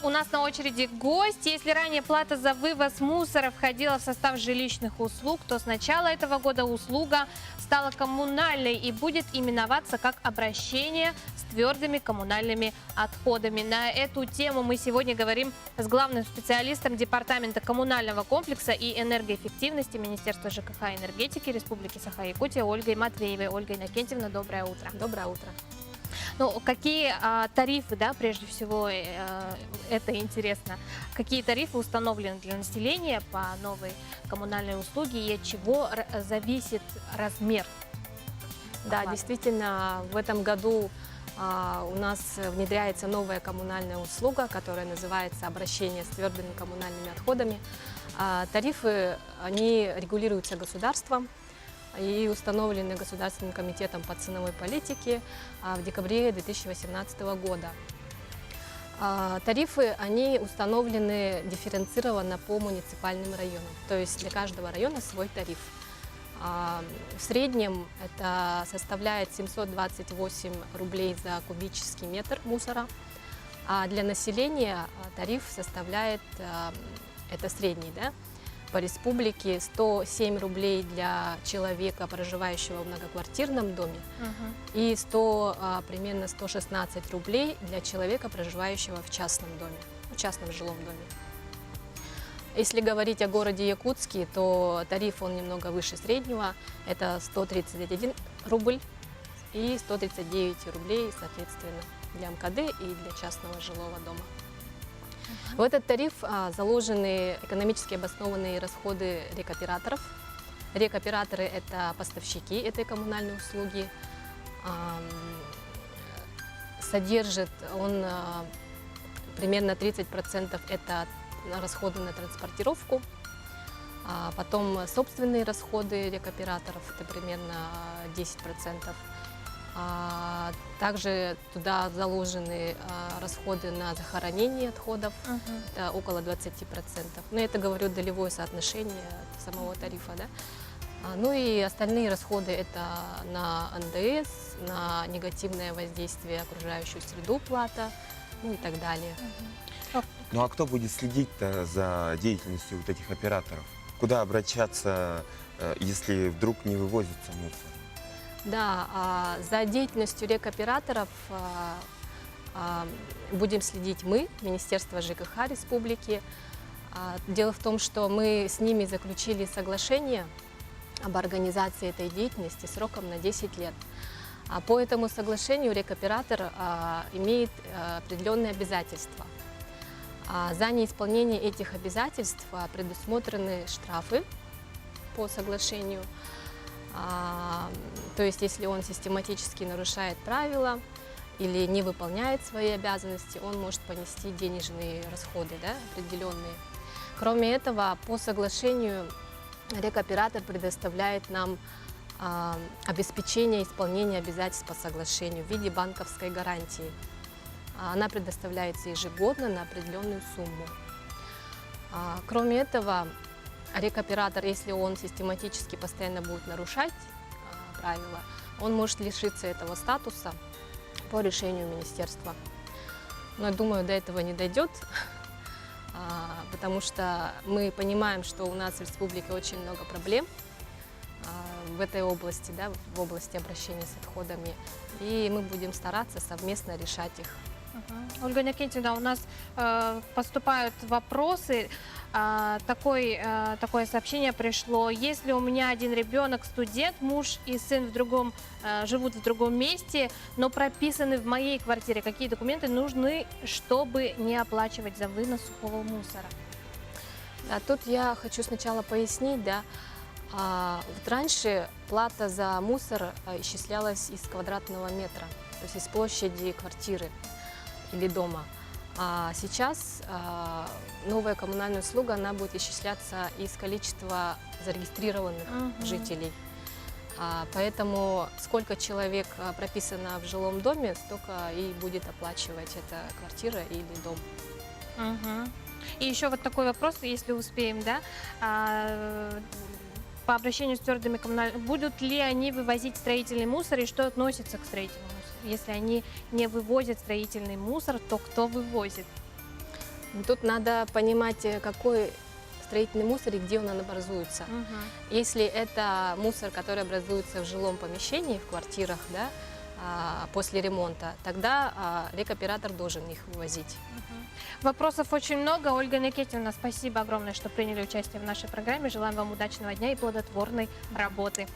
У нас на очереди гость. Если ранее плата за вывоз мусора входила в состав жилищных услуг, то с начала этого года услуга стала коммунальной и будет именоваться как обращение с твердыми коммунальными отходами. На эту тему мы сегодня говорим с главным специалистом Департамента коммунального комплекса и энергоэффективности Министерства ЖКХ и энергетики Республики Саха-Якутия Ольгой Матвеевой. Ольга Иннокентьевна, доброе утро. Доброе утро. Ну, какие тарифы, да, прежде всего, это интересно, какие тарифы установлены для населения по новой коммунальной услуге и от чего зависит размер? Да, действительно, в этом году у нас внедряется новая коммунальная услуга, которая называется «Обращение с твердыми коммунальными отходами». Тарифы, они регулируются государством и установлены Государственным комитетом по ценовой политике в декабре 2018 года. Тарифы, они установлены дифференцированно по муниципальным районам, то есть для каждого района свой тариф. В среднем это составляет 728 рублей за кубический метр мусора, а для населения тариф составляет, это средний, да, по республике 107 рублей для человека, проживающего в многоквартирном доме, и примерно 116 рублей для человека, проживающего в частном доме, в частном жилом доме. Если говорить о городе Якутске, то тариф он немного выше среднего, это 131 рубль и 139 рублей, соответственно, для МКД и для частного жилого дома. В этот тариф заложены экономически обоснованные расходы рекоператоров. Рекоператоры – это поставщики этой коммунальной услуги. Содержит он примерно 30% – это расходы на транспортировку. Потом собственные расходы рекоператоров – это примерно 10%. Также туда заложены расходы на захоронение отходов, это около 20%. Но это, говорю, долевое соотношение самого тарифа. Да? Ну и остальные расходы – это на НДС, на негативное воздействие окружающую среду плата, ну и так далее. Ну а кто будет следить-то за деятельностью вот этих операторов? Куда обращаться, если вдруг не вывозится мусор? Да, за деятельностью рекоператоров будем следить мы, Министерство ЖКХ Республики. Дело в том, что мы с ними заключили соглашение об организации этой деятельности сроком на 10 лет. По этому соглашению рекоператор имеет определенные обязательства. За неисполнение этих обязательств предусмотрены штрафы по соглашению. То есть, если он систематически нарушает правила или не выполняет свои обязанности, он может понести денежные расходы, да, определенные. Кроме этого, по соглашению рекоператор предоставляет нам обеспечение исполнения обязательств по соглашению в виде банковской гарантии. Она предоставляется ежегодно на определенную сумму. Кроме этого, рекоператор, если он систематически постоянно будет нарушать правила, он может лишиться этого статуса по решению министерства. Но я думаю, до этого не дойдет, потому что мы понимаем, что у нас в республике очень много проблем в этой области, да, в области обращения с отходами, и мы будем стараться совместно решать их. Ольга Иннокентьевна, у нас поступают вопросы. Такое сообщение пришло. Если у меня один ребенок, студент, муж и сын живут в другом месте, но прописаны в моей квартире, какие документы нужны, чтобы не оплачивать за вынос сухого мусора? Да, тут я хочу сначала пояснить, да, вот раньше плата за мусор исчислялась из квадратного метра, то есть из площади квартиры или дома. А сейчас новая коммунальная услуга, она будет исчисляться из количества зарегистрированных жителей. Поэтому сколько человек прописано в жилом доме, столько и будет оплачивать эта квартира или дом. И еще вот такой вопрос, если успеем, да, по обращению с твердыми коммунальными, будут ли они вывозить строительный мусор и что относится к строительному мусору? Если они не вывозят строительный мусор, то кто вывозит? Тут надо понимать, какой строительный мусор и где он образуется. Если это мусор, который образуется в жилом помещении, в квартирах, да, после ремонта, тогда рекоператор должен их вывозить. Вопросов очень много. Ольга Никитина, спасибо огромное, что приняли участие в нашей программе. Желаем вам удачного дня и плодотворной работы.